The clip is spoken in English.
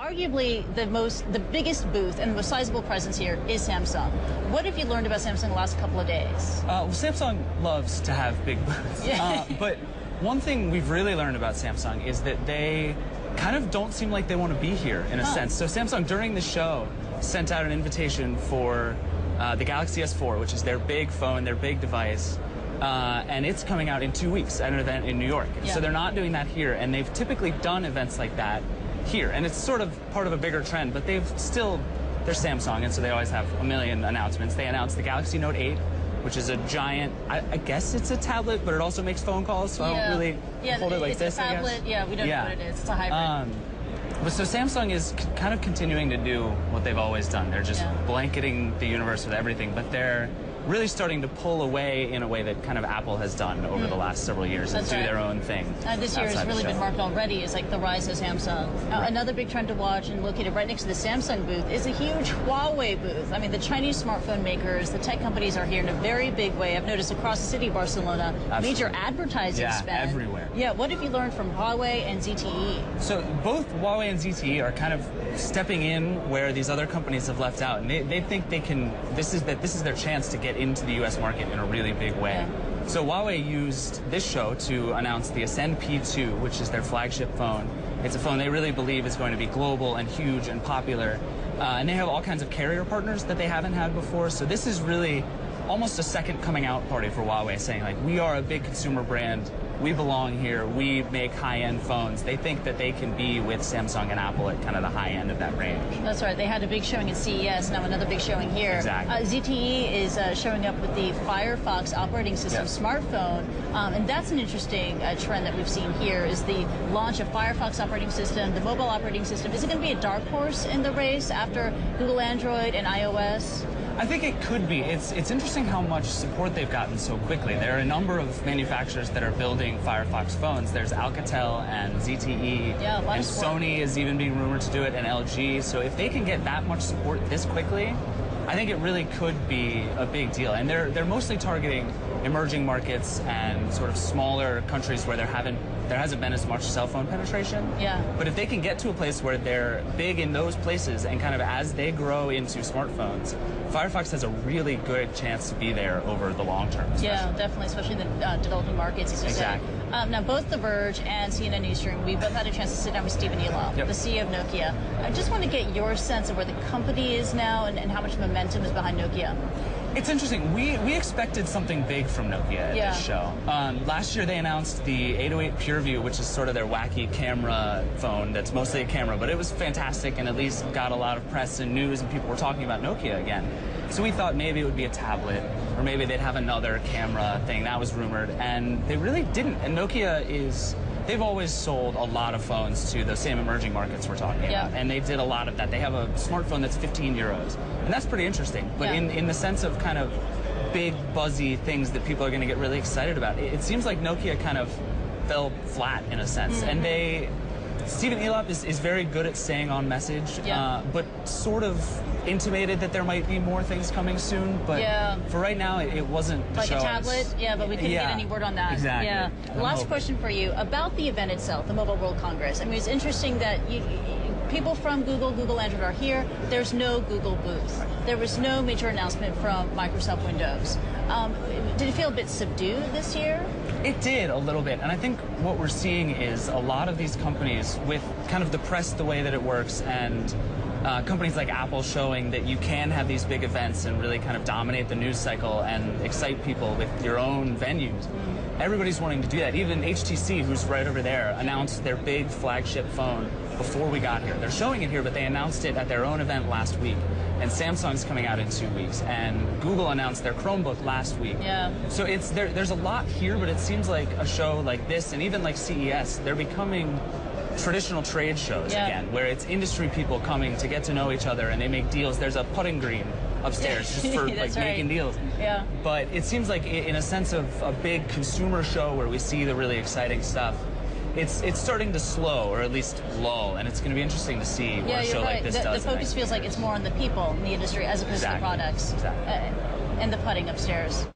arguably the biggest booth and the most sizable presence here is Samsung. What have you learned about Samsung the last couple of days? Well, Samsung loves to have big booths. But one thing we've really learned about Samsung is that they kind of don't seem like they want to be here in a sense. So Samsung, during the show, sent out an invitation for the Galaxy S4, which is their big phone, their big device. And it's coming out in 2 weeks at an event in New York. So they're not doing that here, and they've typically done events like that here. And it's sort of part of a bigger trend, but they're Samsung, and so they always have a million announcements. They announced the Galaxy Note 8, which is a giant, I guess it's a tablet, but it also makes phone calls, so I don't really hold it like this, it's a tablet. I guess. Yeah, we don't know what it is. It's a hybrid. But so Samsung is kind of continuing to do what they've always done. They're just blanketing the universe with everything, but they're really starting to pull away in a way that kind of Apple has done over the last several years and do their own thing. This year has really been marked already as like the rise of Samsung. Another big trend to watch, and located right next to the Samsung booth, is a huge Huawei booth. I mean, the Chinese smartphone makers, the tech companies are here in a very big way. I've noticed across the city of Barcelona, major advertising spend. Everywhere. Yeah, what have you learned from Huawei and ZTE? So both Huawei and ZTE are kind of stepping in where these other companies have left out, and they think they can, this is their chance to get into the U.S. market in a really big way. So Huawei used this show to announce the Ascend P2, which is their flagship phone. It's a phone they really believe is going to be global and huge and popular. And they have all kinds of carrier partners that they haven't had before. So this is really almost a second coming out party for Huawei, saying like, we are a big consumer brand. We belong here. We make high-end phones. They think that they can be with Samsung and Apple at kind of the high end of that range. That's right. They had a big showing at CES, now another big showing here. Exactly. ZTE is showing up with the Firefox operating system smartphone, and that's an interesting trend that we've seen here, is the launch of Firefox operating system, the mobile operating system. Is it going to be a dark horse in the race after Google Android and iOS? I think it could be. It's interesting how much support they've gotten so quickly. There are a number of manufacturers that are building Firefox phones. There's Alcatel and ZTE, and Sony is even being rumored to do it, and LG. So if they can get that much support this quickly, I think it really could be a big deal. And they're mostly targeting emerging markets and sort of smaller countries where there hasn't been as much cell phone penetration. But if they can get to a place where they're big in those places, and kind of as they grow into smartphones, Firefox has a really good chance to be there over the long term. Definitely, especially in the developing markets, as you say. Now, both The Verge and CNN Newsroom, we both had a chance to sit down with Stephen Elop, the CEO of Nokia. I just want to get your sense of where the company is now and how much momentum is behind Nokia. It's interesting. We expected something big from Nokia at this show. Last year they announced the 808 PureView, which is sort of their wacky camera phone that's mostly a camera, but it was fantastic and at least got a lot of press and news, and people were talking about Nokia again. So we thought maybe it would be a tablet, or maybe they'd have another camera thing. That was rumored, and they really didn't. And Nokia they've always sold a lot of phones to those same emerging markets we're talking about, and they did a lot of that. They have a smartphone that's 15 euros, and that's pretty interesting. But in the sense of kind of big, buzzy things that people are going to get really excited about, it seems like Nokia kind of fell flat in a sense. And Stephen Elop is very good at staying on message, but sort of intimated that there might be more things coming soon. But for right now, it wasn't the like show. A tablet? But we couldn't get any word on that. Exactly. Last question for you about the event itself, the Mobile World Congress. I mean, it's interesting that people from Google Android are here. There's no Google booth. There was no major announcement from Microsoft Windows. Did it feel a bit subdued this year? It did a little bit, and I think what we're seeing is a lot of these companies, with kind of the press the way that it works, and companies like Apple showing that you can have these big events and really kind of dominate the news cycle and excite people with your own venues. Everybody's wanting to do that. Even HTC, who's right over there, announced their big flagship phone before we got here. They're showing it here, but they announced it at their own event last week. And Samsung's coming out in 2 weeks, and Google announced their Chromebook last week. So there's a lot here, but it seems like a show like this, and even like CES, they're becoming traditional trade shows again, where it's industry people coming to get to know each other, and they make deals. There's a putting green upstairs just for making deals. But it seems like, in a sense of a big consumer show where we see the really exciting stuff, it's starting to slow, or at least lull, and it's going to be interesting to see what a show like this does. The focus feels like it's more on the people in the industry as opposed to the products and the putting upstairs.